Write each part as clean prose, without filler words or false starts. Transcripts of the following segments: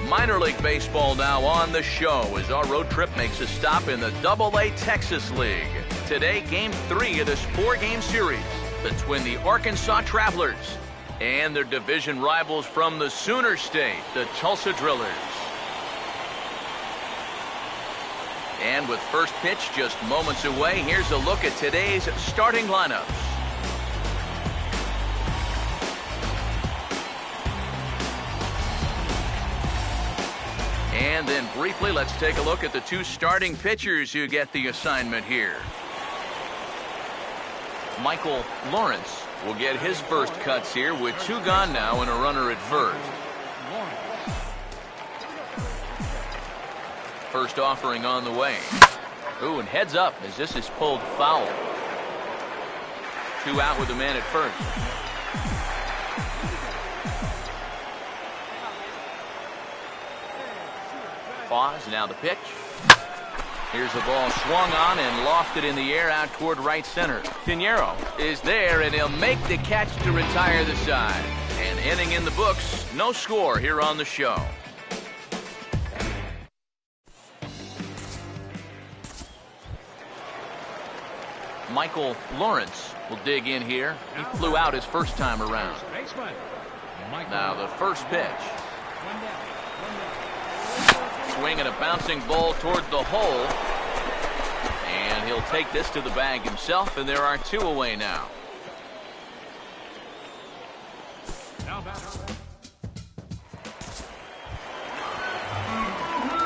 Minor League Baseball now on the show as our road trip makes a stop in the AA Texas League. Today, Game 3 of this 4-game series between the Arkansas Travelers and their division rivals from the Sooner State, the Tulsa Drillers. And with first pitch just moments away, here's a look at today's starting lineups. And then briefly, let's take a look at the two starting pitchers who get the assignment here. Michael Lawrence will get his first cuts here with 2 gone now and a runner at first. First offering on the way. Ooh, and heads up as this is pulled foul. 2 out with the man at first. Pause, now the pitch. Here's the ball swung on and lofted in the air out toward right center. Pinheiro is there, and he'll make the catch to retire the side. And inning in the books, no score here on the show. Michael Lawrence will dig in here. He flew out his first time around. Now the first pitch. Swinging a bouncing ball toward the hole. And he'll take this to the bag himself, and there are 2 away now.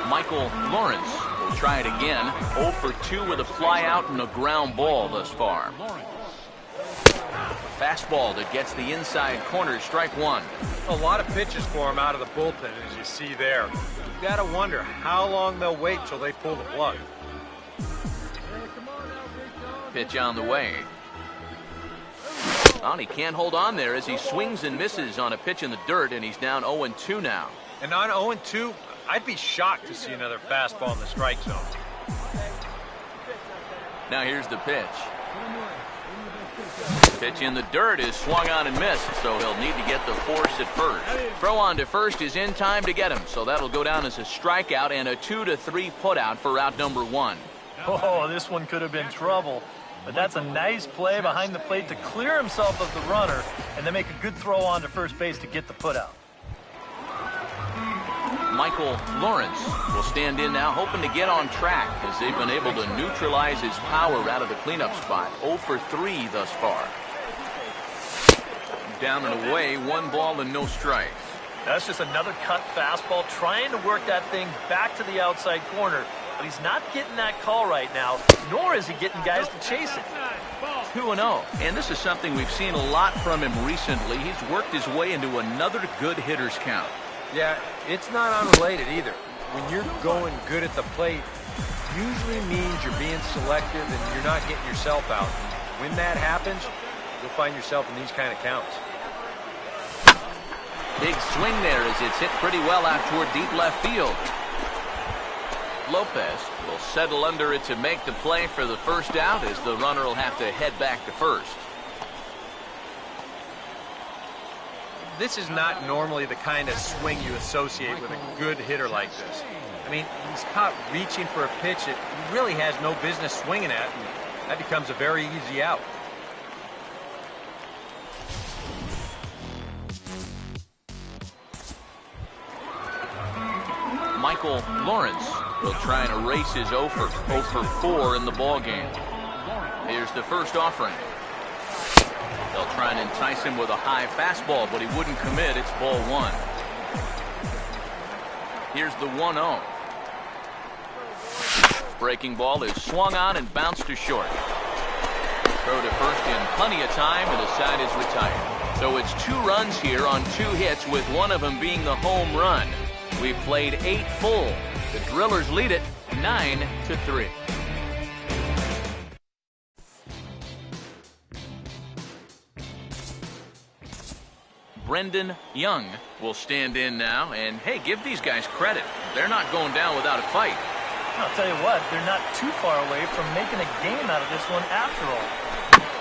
Michael Lawrence will try it again. 0 for 2 with a fly out and a ground ball thus far. Fastball that gets the inside corner, strike 1. A lot of pitches for him out of the bullpen, as you see there. You've got to wonder how long they'll wait till they pull the plug. Pitch on the way. Oh, he can't hold on there as he swings and misses on a pitch in the dirt, and he's down 0-2 now. And on 0-2, I'd be shocked to see another fastball in the strike zone. Now here's the pitch. Pitch in the dirt is swung on and missed, so he'll need to get the force at first. Throw on to first is in time to get him, so that'll go down as a strikeout and a 2-3 putout for out number 1. Oh, this one could have been trouble. But that's a nice play behind the plate to clear himself of the runner and then make a good throw on to first base to get the putout. Michael Lawrence will stand in now, hoping to get on track as they've been able to neutralize his power out of the cleanup spot. 0 for 3 thus far. Down and away, 1 ball and no strikes. That's just another cut fastball, trying to work that thing back to the outside corner. But he's not getting that call right now, nor is he getting guys to chase it. 2-0, and this is something we've seen a lot from him recently. He's worked his way into another good hitter's count. Yeah, it's not unrelated either. When you're going good at the plate, usually means you're being selective and you're not getting yourself out. When that happens, you'll find yourself in these kind of counts. Big swing there as it's hit pretty well out toward deep left field. Lopez will settle under it to make the play for the first out as the runner will have to head back to first. This is not normally the kind of swing you associate with a good hitter like this. I mean, he's caught reaching for a pitch that he really has no business swinging at, and that becomes a very easy out. Michael Lawrence will try and erase his 0 for 4 in the ball game. Here's the first offering. They'll try and entice him with a high fastball, but he wouldn't commit. It's ball 1. Here's the 1-0. Breaking ball is swung on and bounced to short. Throw to first in plenty of time, and the side is retired. So it's 2 runs here on 2 hits, with one of them being the home run. We've played 8 full. The Drillers lead it 9-3. Brendan Young will stand in now, and hey, give these guys credit. They're not going down without a fight. I'll tell you what, they're not too far away from making a game out of this one after all.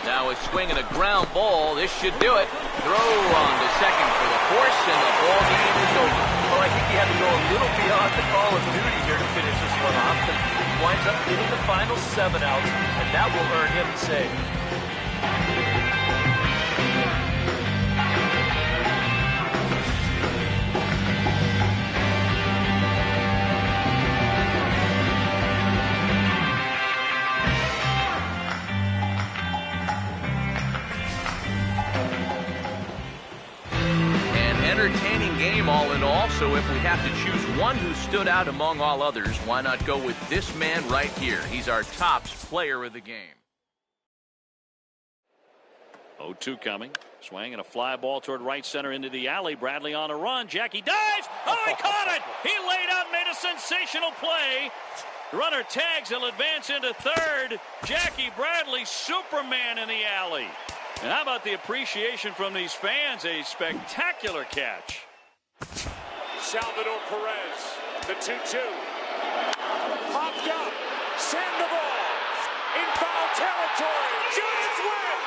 Now a swing and a ground ball. This should do it. Throw on to second for the force, and the ball game is over. Well, I think he had to go a little beyond the call of duty here to finish this one off. But he winds up getting the final 7 outs, and that will earn him the save. Entertaining game all in all, so if we have to choose one who stood out among all others, why not go with this man right here? He's our tops player of the game. 0-2 coming. Swing and a fly ball toward right center into the alley. Bradley on a run. Jackie dives. Oh, he caught it. He laid out and made a sensational play. Runner tags. He'll advance into third. Jackie Bradley, Superman in the alley. And how about the appreciation from these fans? A spectacular catch. Salvador Perez, the 2-2. Popped up. Sandoval in foul territory. Giants win!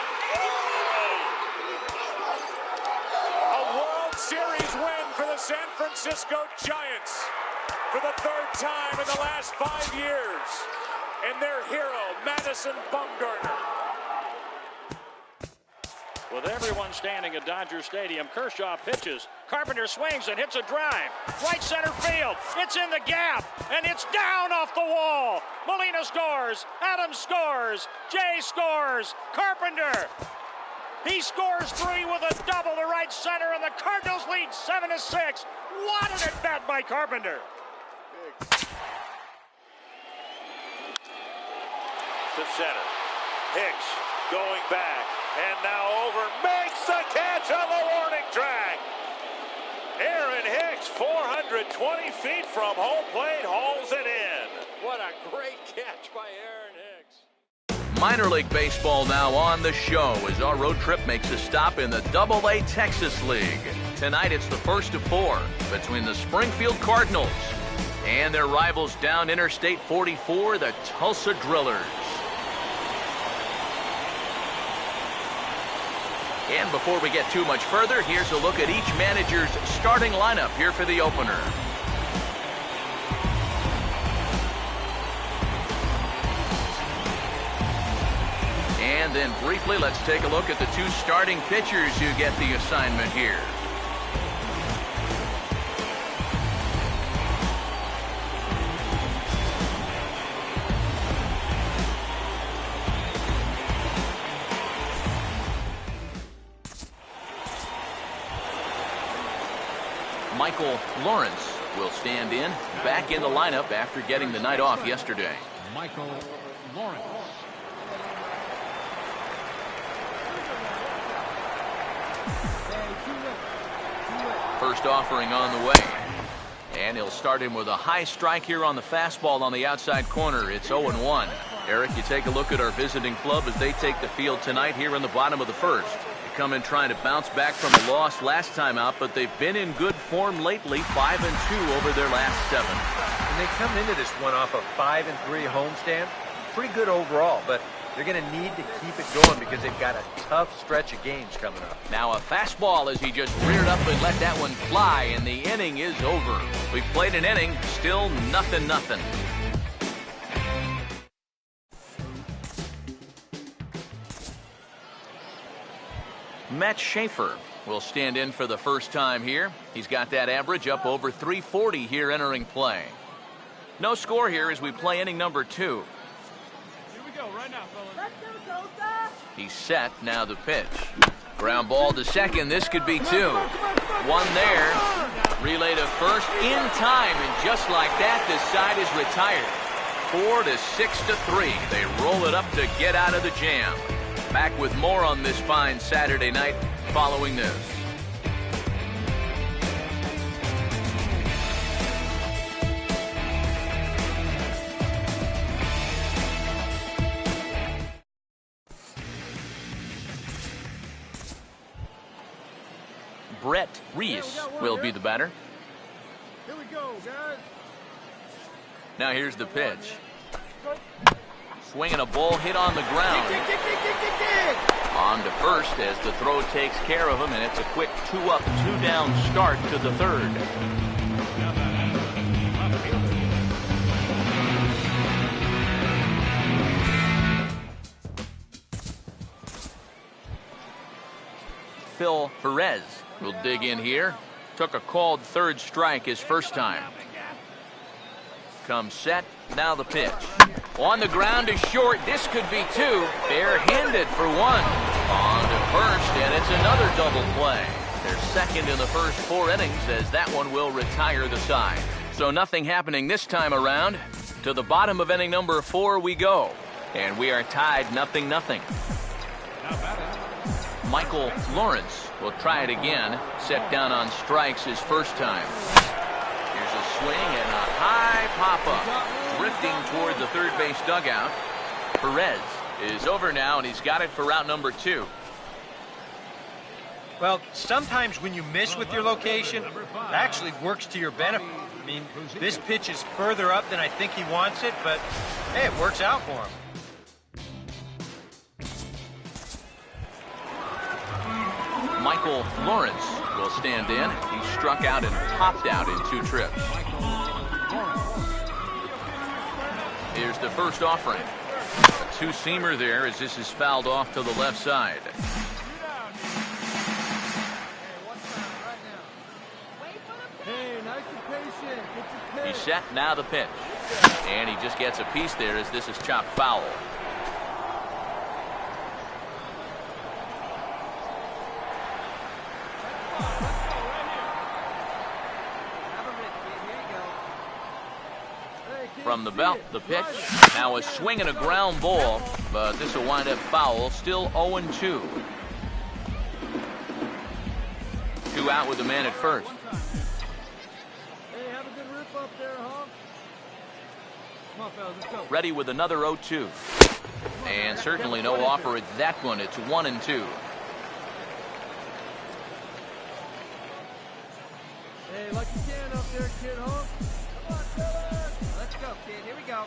A World Series win for the San Francisco Giants for the 3rd time in the last 5 years. And their hero, Madison Bumgarner. With everyone standing at Dodger Stadium, Kershaw pitches. Carpenter swings and hits a drive. Right center field. It's in the gap, and it's down off the wall. Molina scores. Adams scores. Jay scores. Carpenter. He scores 3 with a double to right center, and the Cardinals lead 7-6. What an at-bat by Carpenter. To center. Hicks going back. And now over, makes the catch on the warning track. Aaron Hicks, 420 feet from home plate, hauls it in. What a great catch by Aaron Hicks. Minor League Baseball now on the show as our road trip makes a stop in the AA Texas League. Tonight it's the first of 4 between the Springfield Cardinals and their rivals down Interstate 44, the Tulsa Drillers. And before we get too much further, here's a look at each manager's starting lineup here for the opener. And then briefly, let's take a look at the 2 starting pitchers who get the assignment here. Michael Lawrence will stand in, back in the lineup after getting the night off yesterday. Michael Lawrence. First offering on the way. And he'll start him with a high strike here on the fastball on the outside corner. It's 0-1. Eric, you take a look at our visiting club as they take the field tonight here in the bottom of the first. Come in trying to bounce back from a loss last time out, but they've been in good form lately, 5-2 over their last 7. And they come into this one off a 5-3 homestand. Pretty good overall, but they're going to need to keep it going because they've got a tough stretch of games coming up. Now a fastball as he just reared up and let that one fly, and the inning is over. We've played an inning, still nothing. Matt Schaefer will stand in for the first time here. He's got that average up over 340 here entering play. No score here as we play inning number 2. Here we go right now, fellas. He's set, now the pitch. Ground ball to second, this could be 2. One there, relay to first in time, and just like that, this side is retired. 4-6-3, they roll it up to get out of the jam. Back with more on this fine Saturday night following this. Brett Reese will be the batter. Here we go, guys. Now here's the pitch. Swinging a ball hit on the ground. On to first as the throw takes care of him, and it's a quick 2-up, 2-down start to the third. Phil Perez will dig in here. Took a called third strike his first time. Comes set, now the pitch. On the ground to short, this could be two. Barehanded for one. On to first, and it's another double play. They're second in the first 4 innings as that one will retire the side. So nothing happening this time around. To the bottom of inning number 4 we go. And we are tied 0-0. Michael Lawrence will try it again. Set down on strikes his first time. Here's a swing and a high pop-up. Drifting toward the third base dugout. Perez is over now, and he's got it for route number 2. Well, sometimes when you miss with your location, it actually works to your benefit. I mean, this pitch is further up than I think he wants it, but hey, it works out for him. Michael Lawrence will stand in. He struck out and popped out in 2 trips. Here's the first offering. A 2-seamer there as this is fouled off to the left side. He's set, now the pitch. And he just gets a piece there as this is chopped foul. From the belt, the pitch. Now a swing and a ground ball, but this will wind up foul. Still 0-2. 2 out with the man at first. Hey, have a good rip up there, huh? Come on, fellas, let's go. Ready with another 0-2. And certainly no offer at that one. It's 1-2. Hey, like you can up there, kid, huh? Come on, fellas. Let's go, kid. Here we go.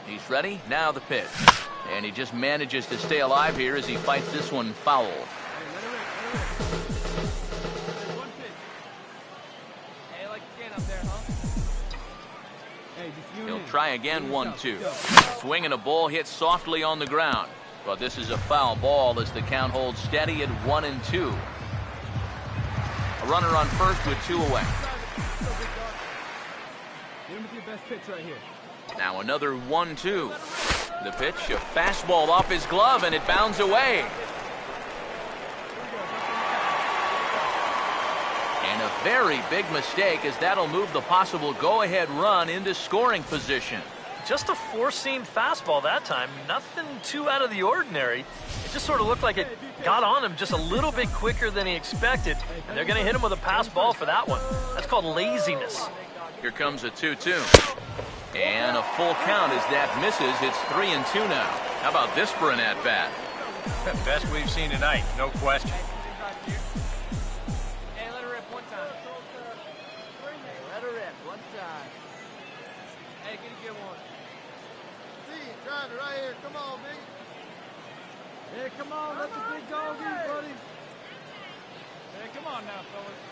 He's ready, now the pitch. And he just manages to stay alive here as he fights this one foul. Hey, let it rip. One pitch. Hey, like you can up there, huh? Hey, just you He'll and him. try again, Go. 1-2. Swinging a ball hit softly on the ground. But this is a foul ball as the count holds steady at 1-2. A runner on first with 2 away. Hit him with your best pitch right here. Now another 1-2. The pitch, a fastball off his glove, and it bounds away. And a very big mistake, as that'll move the possible go-ahead run into scoring position. Just a 4-seam fastball that time. Nothing too out of the ordinary. It just sort of looked like it got on him just a little bit quicker than he expected. And they're going to hit him with a pass ball for that one. That's called laziness. Here comes a 2-2. And a full count as that misses. It's 3-2 now. How about this for an at-bat? Best we've seen tonight, no question. Hey, let her rip one time. Hey, let her rip one time. Hey, get a good one. See, trying it right here. Come on, big. Hey, come on. Let the big dog eat, buddy. Hey, come on now, fellas.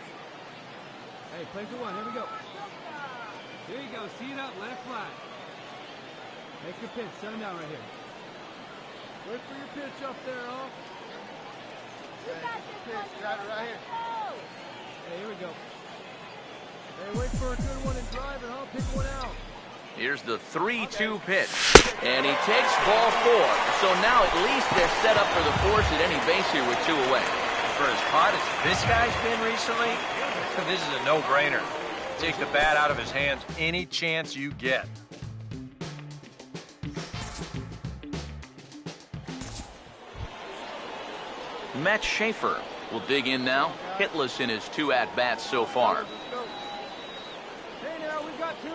Hey, play for one. Here we go. Here you go. See it up. Let it fly. Make your pitch. Set him down right here. Wait for your pitch up there, huh? Hey, pitch. Drive it right here. Hey, here we go. Hey, wait for a good one and drive it, huh? Pick one out. Here's the 3-2 pitch. And he takes ball 4. So now at least they're set up for the force at any base here with 2 away. For as hot as this guy's been recently, this is a no-brainer. Take the bat out of his hands any chance you get. Matt Schaefer will dig in now. Hitless in his 2 at-bats so far. Hey, now we got 2.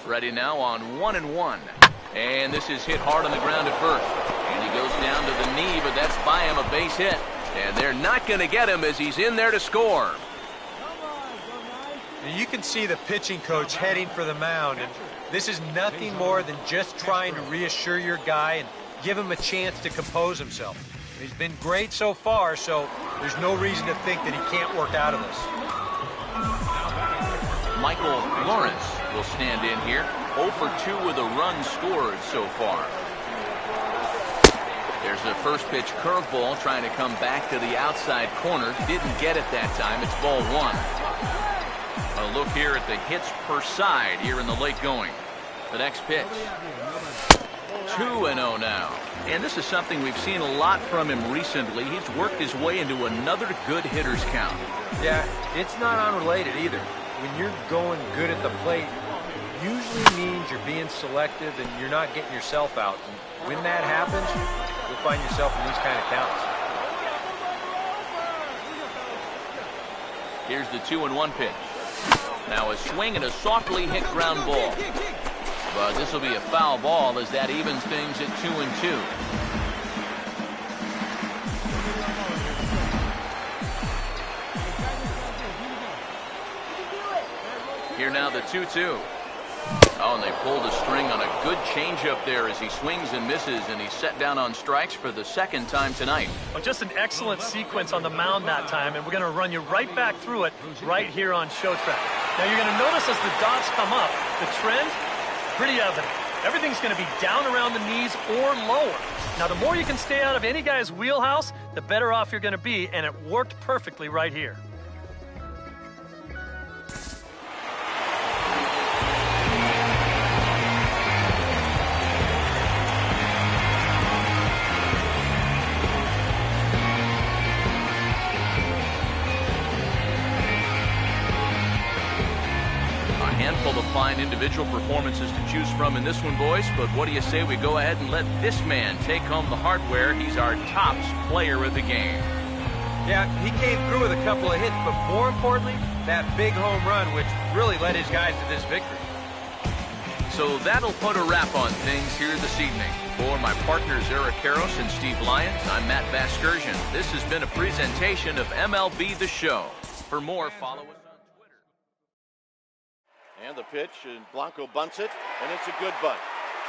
Ready now on 1-1. And this is hit hard on the ground at first. And he goes down to the knee, but that's by him a base hit. And they're not going to get him as he's in there to score. Come on, go nice and And you can see the pitching coach heading for the mound, and this is nothing more than just trying to reassure your guy and give him a chance to compose himself. He's been great so far, so there's no reason to think that he can't work out of this. Michael Lawrence will stand in here. 0 for 2 with a run scored so far. There's the first pitch curveball trying to come back to the outside corner. Didn't get it that time. It's ball 1. A look here at the hits per side here in the late going. The next pitch. 2-0 now. And this is something we've seen a lot from him recently. He's worked his way into another good hitter's count. Yeah, it's not unrelated either. When you're going good at the plate, usually means you're being selective and you're not getting yourself out. And when that happens, you'll find yourself in these kind of counts. Here's the 2-1 pitch. Now a swing and a softly hit ground ball. But this will be a foul ball as that evens things at 2-2. Here now the 2-2. Oh, and they pulled a string on a good changeup there as he swings and misses, and he's set down on strikes for the second time tonight. Well, just an excellent sequence on the mound that time, and we're going to run you right back through it right here on Showtrack. Now you're going to notice as the dots come up, the trend, pretty evident. Everything's going to be down around the knees or lower. Now the more you can stay out of any guy's wheelhouse, the better off you're going to be, and it worked perfectly right here. Full of fine individual performances to choose from in this one, boys, but what do you say we go ahead and let this man take home the hardware? He's our tops player of the game. Yeah, he came through with a couple of hits, but more importantly, that big home run, which really led his guys to this victory. So that'll put a wrap on things here this evening. For my partners Eric Karros and Steve Lyons, I'm Matt Vasgersian. This has been a presentation of MLB The Show. For more, follow us. And the pitch, and Blanco bunts it, and it's a good bunt.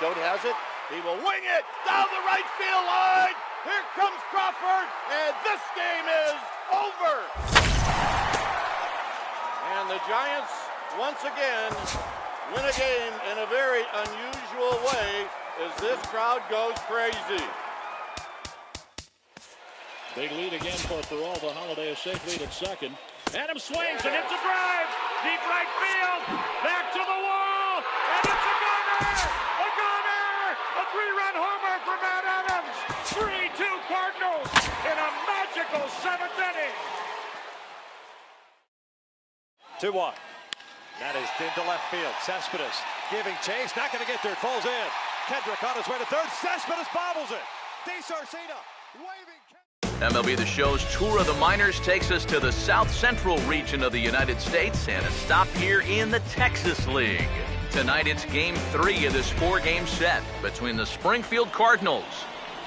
Choate has it. He will wing it down the right field line. Here comes Crawford, and this game is over. And the Giants, once again, win a game in a very unusual way as this crowd goes crazy. Big lead again for Peralta. Holiday a safe lead at second. Adams swings and hits a drive. Deep right field. Back to the wall. And it's a gunner. A gunner. A 3-run homer for Matt Adams. 3-2 Cardinals in a magical 7th inning. 2-1. That is into left field. Cespedes giving chase. Not going to get there. It falls in. Kendrick on his way to third. Cespedes bobbles it. DeSarcina waving. MLB The Show's Tour of the Minors takes us to the South Central region of the United States and a stop here in the Texas League. Tonight it's Game 3 of this 4-game set between the Springfield Cardinals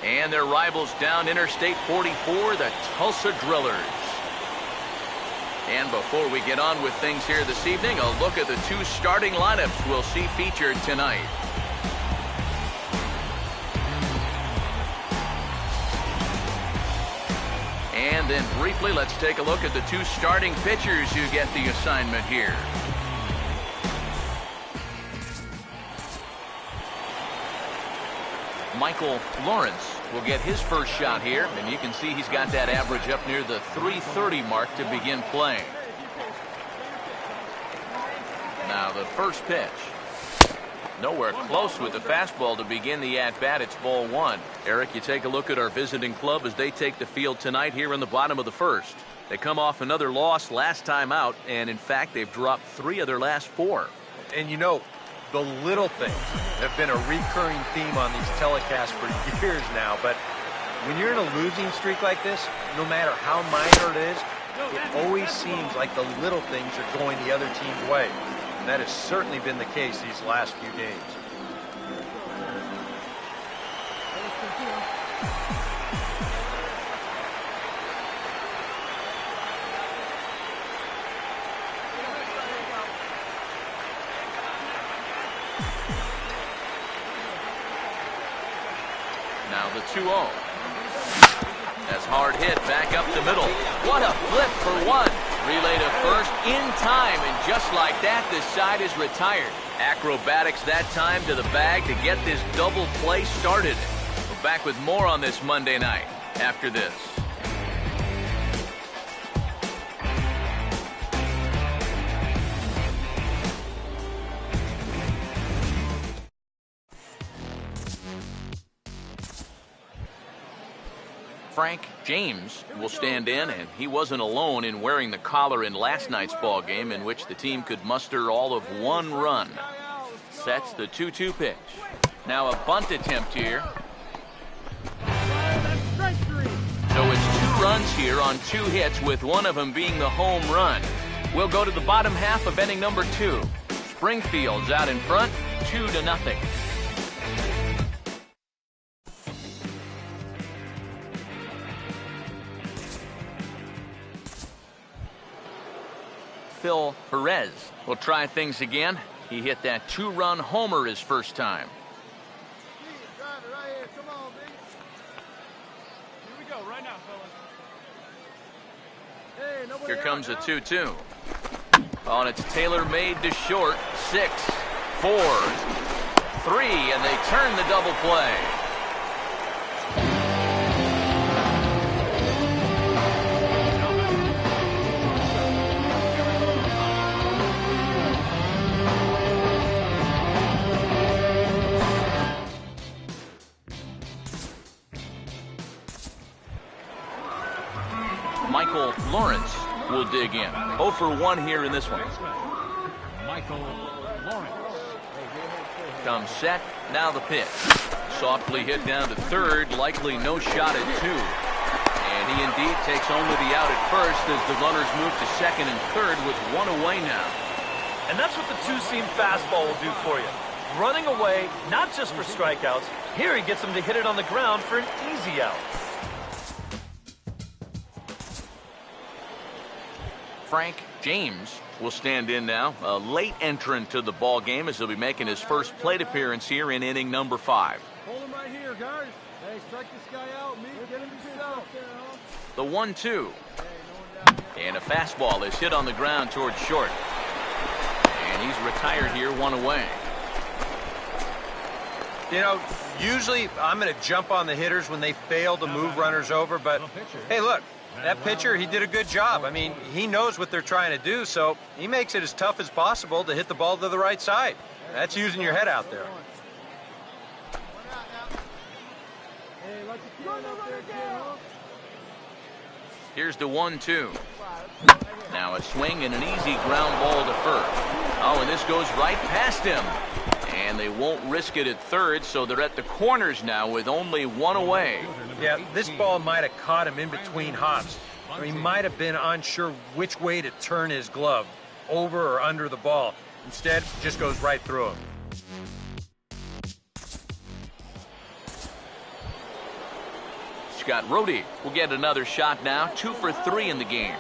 and their rivals down Interstate 44, the Tulsa Drillers. And before we get on with things here this evening, a look at the 2 starting lineups we'll see featured tonight. And then briefly, let's take a look at the 2 starting pitchers who get the assignment here. Michael Lawrence will get his first shot here, and you can see he's got that average up near the .330 mark to begin playing. Now the first pitch. Nowhere close with the fastball to begin the at-bat. It's ball 1. Eric, you take a look at our visiting club as they take the field tonight here in the bottom of the first. They come off another loss last time out, and in fact, they've dropped 3 of their last 4. And you know, the little things have been a recurring theme on these telecasts for years now, but when you're in a losing streak like this, no matter how minor it is, it always seems like the little things are going the other team's way. And that has certainly been the case these last few games. Now the 2-0. That's hard hit back up the middle. What a flip for one. Relay to first in time, and just like that, this side is retired. Acrobatics that time to the bag to get this double play started. We're back with more on this Monday night after this. Frank James will stand in, and he wasn't alone in wearing the collar in last night's ball game, in which the team could muster all of one run. Sets the 2-2 pitch. Now a bunt attempt here. So it's 2 runs here on 2 hits, with one of them being the home run. We'll go to the bottom half of inning number 2. Springfield's out in front, 2-0. Phil Perez will try things again. He hit that 2-run homer his first time. Here comes a 2-2. Oh, and it's tailor-made to short. 6, 4, 3, and they turn the double play. Michael Lawrence will dig in. 0 for 1 here in this one. Michael Lawrence. Comes set. Now the pitch. Softly hit down to third. Likely no shot at 2. And he indeed takes only the out at first as the runners move to second and third with 1 away now. And that's what the 2-seam fastball will do for you. Running away, not just for strikeouts. Here he gets him to hit it on the ground for an easy out. Frank James will stand in now, a late entrant to the ball game, as he'll be making his first plate appearance here in inning number 5. Hold him right here, guys. Hey, strike this guy out. Get him yourself. The 1-2. And a fastball is hit on the ground towards short. And he's retired here, 1 away. You know, usually I'm going to jump on the hitters when they fail to move runners over, but hey, look. That pitcher, he did a good job. I mean, he knows what they're trying to do, so he makes it as tough as possible to hit the ball to the right side. That's using your head out there. Here's the 1-2. Now a swing and an easy ground ball to first. Oh, and this goes right past him. And they won't risk it at third, so they're at the corners now with only 1 away. Yeah, this ball might have caught him in between hops. Or he might have been unsure which way to turn his glove, over or under the ball. Instead, it just goes right through him. Scott Rohde will get another shot now, 2 for 3 in the game.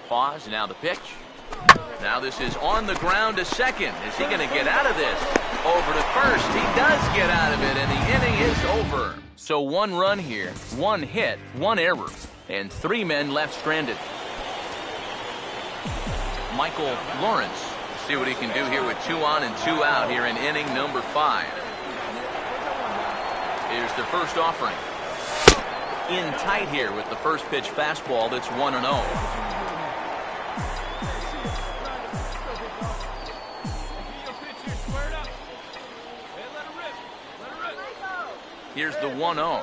Pause, now the pitch. Now this is on the ground to second. Is he going to get out of this? Over to first. He does get out of it, and the inning is over. So 1 run here, 1 hit, 1 error, and 3 men left stranded. Michael Lawrence, see what he can do here with 2 on and 2 out here in inning number 5. Here's the first offering. In tight here with the first pitch fastball that's 1-0. Here's the 1-0.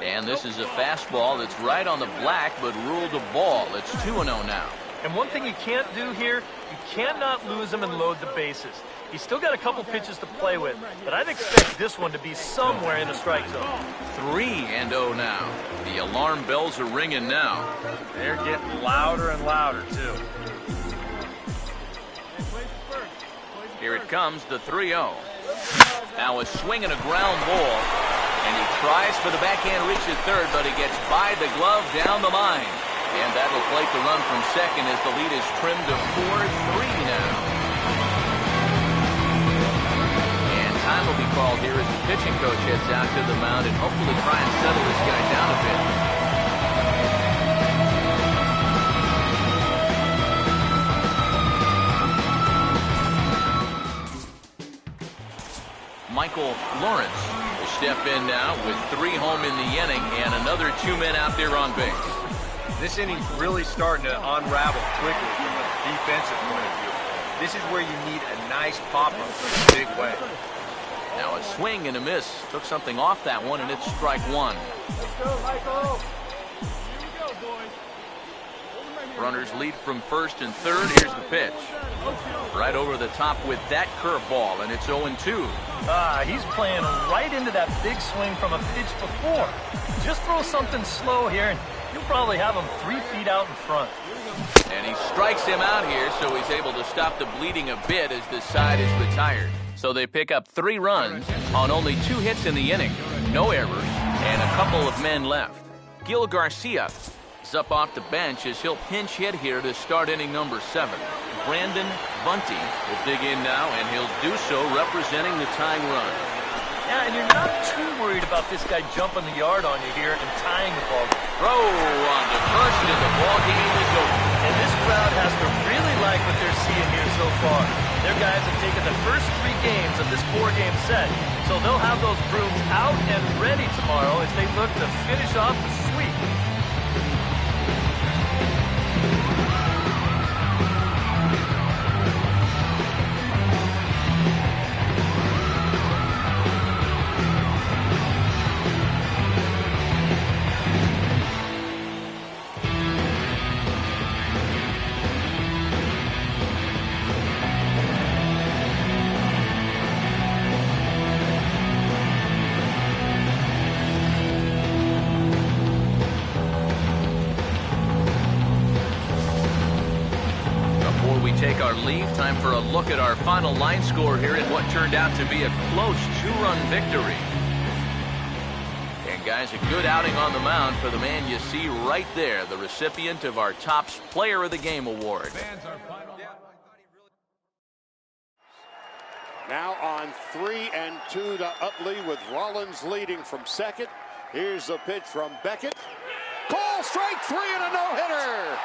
And this is a fastball that's right on the black, but ruled a ball. It's 2-0 now. And one thing you can't do here, you cannot lose him and load the bases. He's still got a couple pitches to play with, but I'd expect this one to be somewhere in the strike zone. 3-0 now. The alarm bells are ringing now. They're getting louder and louder, too. Here it comes, the 3-0. Now a swing and a ground ball. And he tries for the backhand reach at third, but he gets by the glove down the line. And that'll plate the run from second as the lead is trimmed to 4-3 now. And time will be called here as the pitching coach heads out to the mound and hopefully try and settle this guy down a bit. Michael Lawrence will step in now with 3 home in the inning and another 2 men out there on base. This inning's really starting to unravel quickly from a defensive point of view. This is where you need a nice pop-up in a big way. Now a swing and a miss. Took something off that one, and it's strike one. Let's go, Michael. Here we go, boys. Runners lead from first and third. Here's the pitch. Right over the top with that curveball, and it's 0-2. He's playing right into that big swing from a pitch before. Just throw something slow here, and you'll probably have him 3 feet out in front. And he strikes him out here, so he's able to stop the bleeding a bit as this side is retired. So they pick up 3 runs on only 2 hits in the inning, no errors, and a couple of men left. Gil Garcia is up off the bench as he'll pinch hit here to start inning number 7. Brandon Bunty will dig in now, and he'll do so representing the tying run. Yeah, and you're not too worried about this guy jumping the yard on you here and tying the ball. Throw on the first, and the ball game is over. And this crowd has to really like what they're seeing here so far. Their guys have taken the first 3 games of this 4-game set, so they'll have those brooms out and ready tomorrow as they look to finish off the sweep. Take our leave. Time for a look at our final line score here in what turned out to be a close 2-run victory. And guys, a good outing on the mound for the man you see right there, the recipient of our Topps Player of the Game award. Now on 3-2 to Utley with Rollins leading from second. Here's the pitch from Beckett. Call strike 3 and a no-hitter.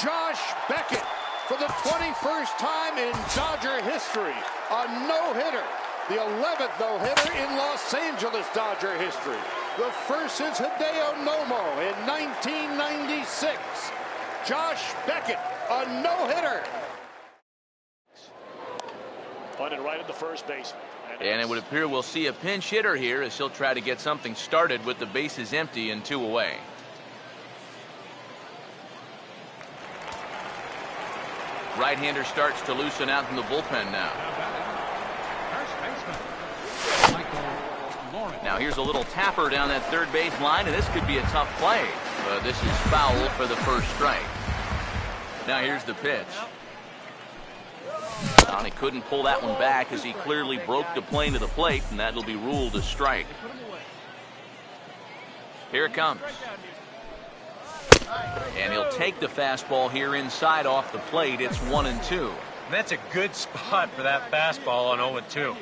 Josh Beckett, for the 21st time in Dodger history, a no-hitter. The 11th no-hitter in Los Angeles Dodger history. The first since Hideo Nomo in 1996. Josh Beckett, a no-hitter. Pointed right at the first baseman. And it would appear we'll see a pinch hitter here as he'll try to get something started with the bases empty and 2 away. Right-hander starts to loosen out in the bullpen now. Now here's a little tapper down that third base line, and this could be a tough play. But this is foul for the first strike. Now here's the pitch. He couldn't pull that one back as he clearly broke the plane to the plate, and that'll be ruled a strike. Here it comes. And he'll take the fastball here inside off the plate. It's 1-2. That's a good spot for that fastball on 0-2.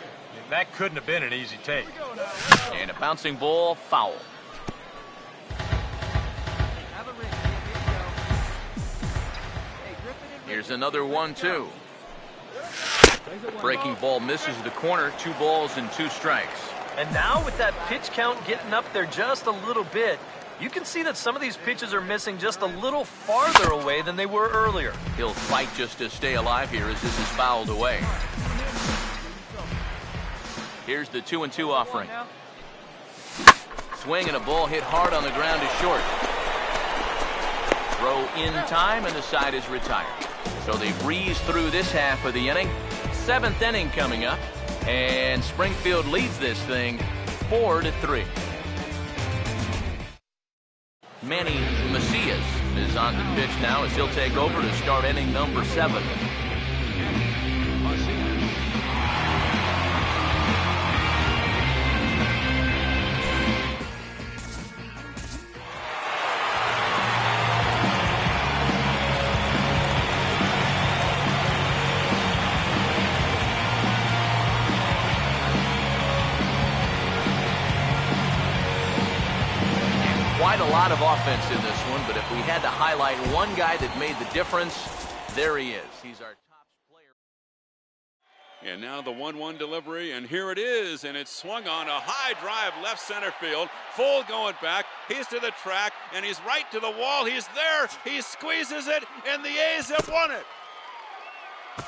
That couldn't have been an easy take. And a bouncing ball, foul. Here's another 1-2. Breaking ball misses the corner. 2 balls and 2 strikes. And now with that pitch count getting up there just a little bit, you can see that some of these pitches are missing just a little farther away than they were earlier. He'll fight just to stay alive here as this is fouled away. Here's the 2-2 offering. Swing and a ball hit hard on the ground is short. Throw in time and the side is retired. So they breeze through this half of the inning. 7th inning coming up. And Springfield leads this thing 4-3. Manny Macias is on the pitch now as he'll take over to start inning number 7. quite a lot of offense in this one, but if we had to highlight one guy that made the difference, there he is. He's our top player. And now the 1-1 delivery, and here it is, and it's swung on a high drive left center field. Full going back. He's to the track, and he's right to the wall. He's there. He squeezes it, and the A's have won it.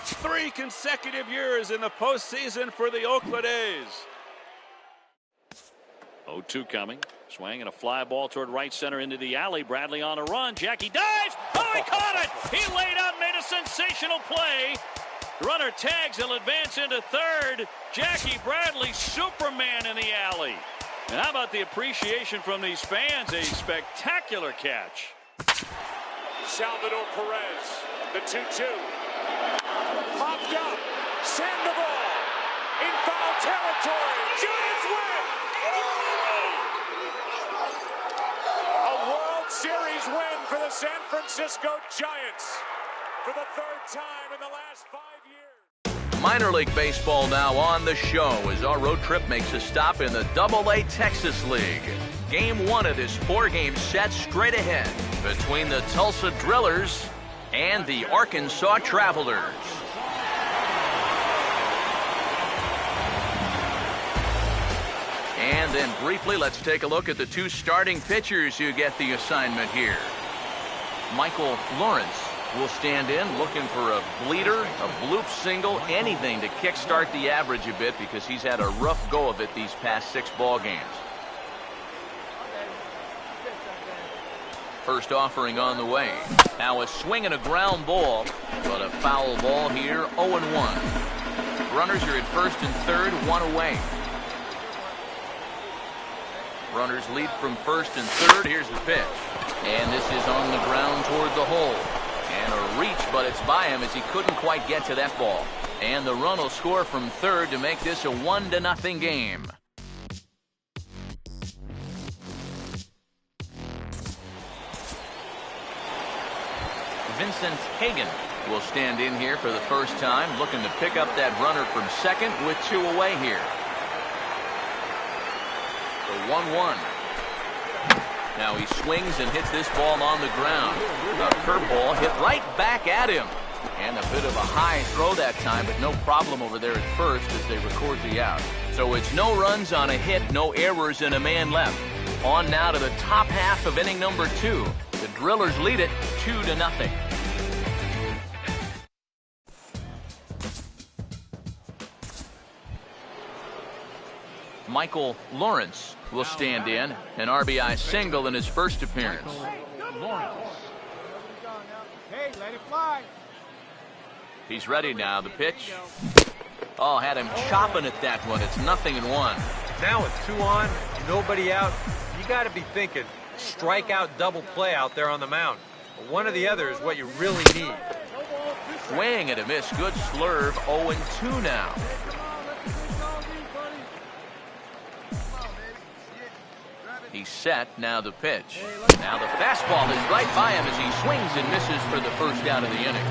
3 consecutive years in the postseason for the Oakland A's. 0-2 coming. Swing and a fly ball toward right center into the alley. Bradley on a run. Jackie dives. Oh, he caught it. He laid out and made a sensational play. Runner tags. He'll advance into third. Jackie Bradley, Superman in the alley. And how about the appreciation from these fans? A spectacular catch. Salvador Perez, the 2-2. Popped up. Sandoval in foul territory. Giants win. A World Series win for the San Francisco Giants for the 3rd time in the last 5 years. Minor League Baseball now on the show as our road trip makes a stop in the AA Texas League. Game 1 of this 4-game set straight ahead between the Tulsa Drillers and the Arkansas Travelers. And then briefly, let's take a look at the 2 starting pitchers who get the assignment here. Michael Lawrence will stand in looking for a bleeder, a bloop single, anything to kickstart the average a bit because he's had a rough go of it these past 6 ball games. First offering on the way. Now a swing and a ground ball, but a foul ball here, 0-1. Runners are at first and third, 1 away. Runners lead from first and third. Here's the pitch. And this is on the ground toward the hole. And a reach, but it's by him as he couldn't quite get to that ball. And the run will score from third to make this a 1-0 game. Vincent Hagan will stand in here for the first time, looking to pick up that runner from second with 2 away here. The 1-1. Now he swings and hits this ball on the ground. A curveball hit right back at him. And a bit of a high throw that time, but no problem over there at first as they record the out. So it's no runs on a hit, no errors, and a man left. On now to the top half of inning number 2. The Drillers lead it 2-0. Michael Lawrence will stand in, an RBI single in his first appearance. Lawrence. Hey, let it fly. He's ready now. The pitch. Oh, had him chopping at that one. It's 0-1. Now with 2 on, nobody out, you got to be thinking strikeout double play out there on the mound. One or the other is what you really need. Swing and a miss. Good slurve. 0-2 now. He's set. Now the pitch. Now the fastball is right by him as he swings and misses for the first out of the inning.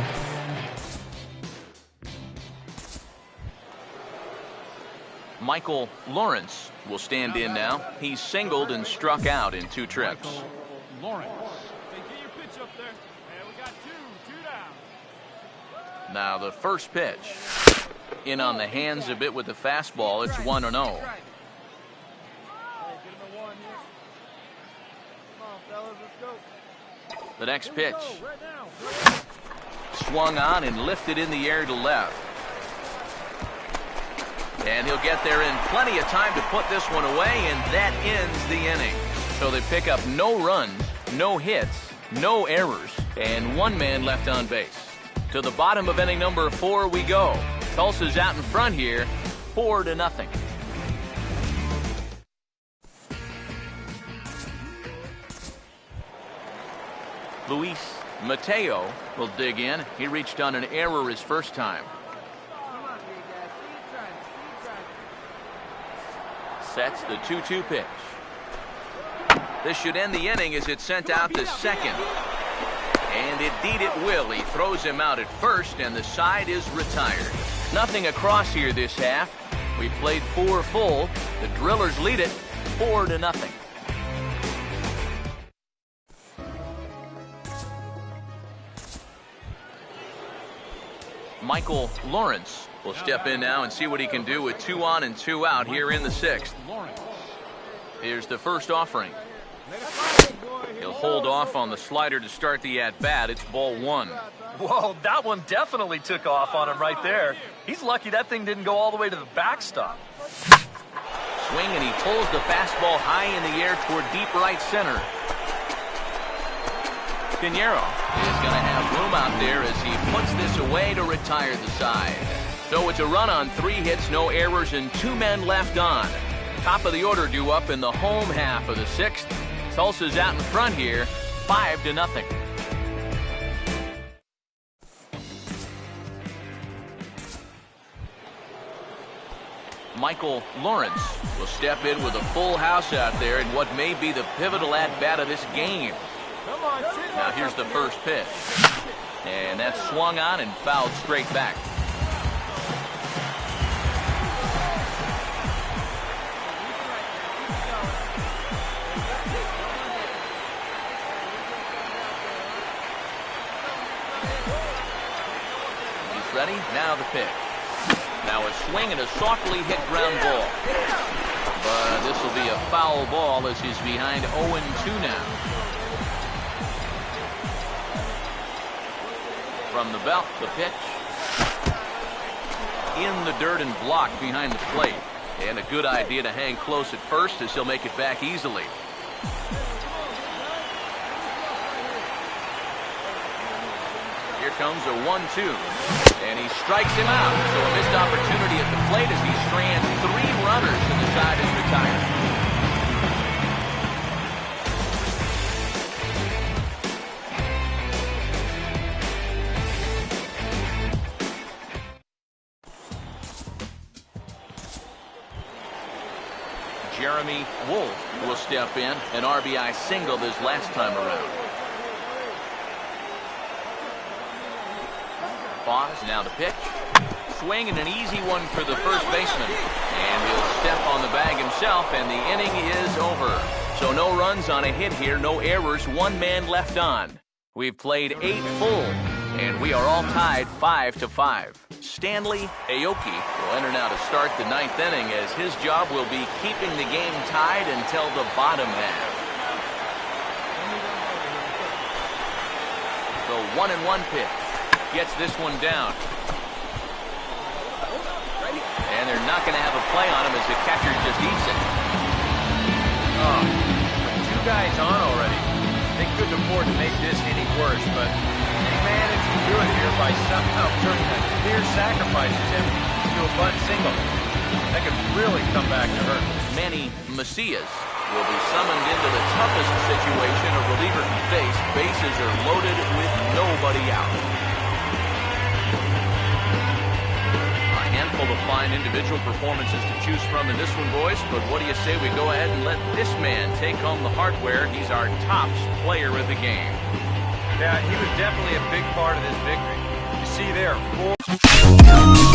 Michael Lawrence will stand in now. He's singled and struck out in 2 trips. Lawrence. Hey, get your pitch up there. And we got 2 down. Now the first pitch. In on the hands a bit with the fastball. It's 1-0. The next pitch. Swung on and lifted in the air to left. And he'll get there in plenty of time to put this one away, and that ends the inning. So they pick up no runs, no hits, no errors, and 1 man left on base. To the bottom of inning number 4 we go. Tulsa's out in front here, 4-0. Luis Mateo will dig in. He reached on an error his first time. Sets the 2-2 pitch. This should end the inning as it's sent out to second. And indeed it will. He throws him out at first, and the side is retired. Nothing across here this half. We played 4 full. The Drillers lead it 4-0. Michael Lawrence will step in now and see what he can do with 2 on and 2 out here in the 6th. Here's the first offering. He'll hold off on the slider to start the at-bat. It's ball 1. Whoa, that one definitely took off on him right there. He's lucky that thing didn't go all the way to the backstop. Swing, and he pulls the fastball high in the air toward deep right center. Pinheiro is going to have room out there as he puts this away to retire the side. So it's a run on 3 hits, no errors, and 2 men left on. Top of the order due up in the home half of the 6th. Tulsa's out in front here, 5-0. Michael Lawrence will step in with a full house out there in what may be the pivotal at-bat of this game. Now here's the first pitch. And that's swung on and fouled straight back. He's ready. Now the pitch. Now a swing and a softly hit ground ball. But this will be a foul ball as he's behind 0-2 now. From the belt, the pitch. In the dirt and blocked behind the plate. And a good idea to hang close at first as he'll make it back easily. Here comes a 1-2. And he strikes him out. So a missed opportunity at the plate as he strands 3 runners and the side is retired. Jeremy Wolf will step in, an RBI single this last time around. Pause, now the pitch. Swing and an easy one for the first baseman. And he'll step on the bag himself, and the inning is over. So no runs on a hit here, no errors, 1 man left on. We've played 8 full, and we are all tied 5-5. Stanley Aoki will enter now to start the 9th inning as his job will be keeping the game tied until the bottom half. The 1-1 pitch. Gets this one down. And they're not going to have a play on him as the catcher just eats it. Oh, 2 guys on already. They couldn't afford to make this any worse, but they managed to do it here by somehow turning a clear sacrifice attempt into a bunt single. That could really come back to hurt. Manny Macias will be summoned into the toughest situation a reliever can face. Bases are loaded with nobody out. Handful of fine individual performances to choose from in this one, boys, but what do you say we go ahead and let this man take home the hardware? He's our tops player of the game. Yeah, he was definitely a big part of this victory. You see there, 4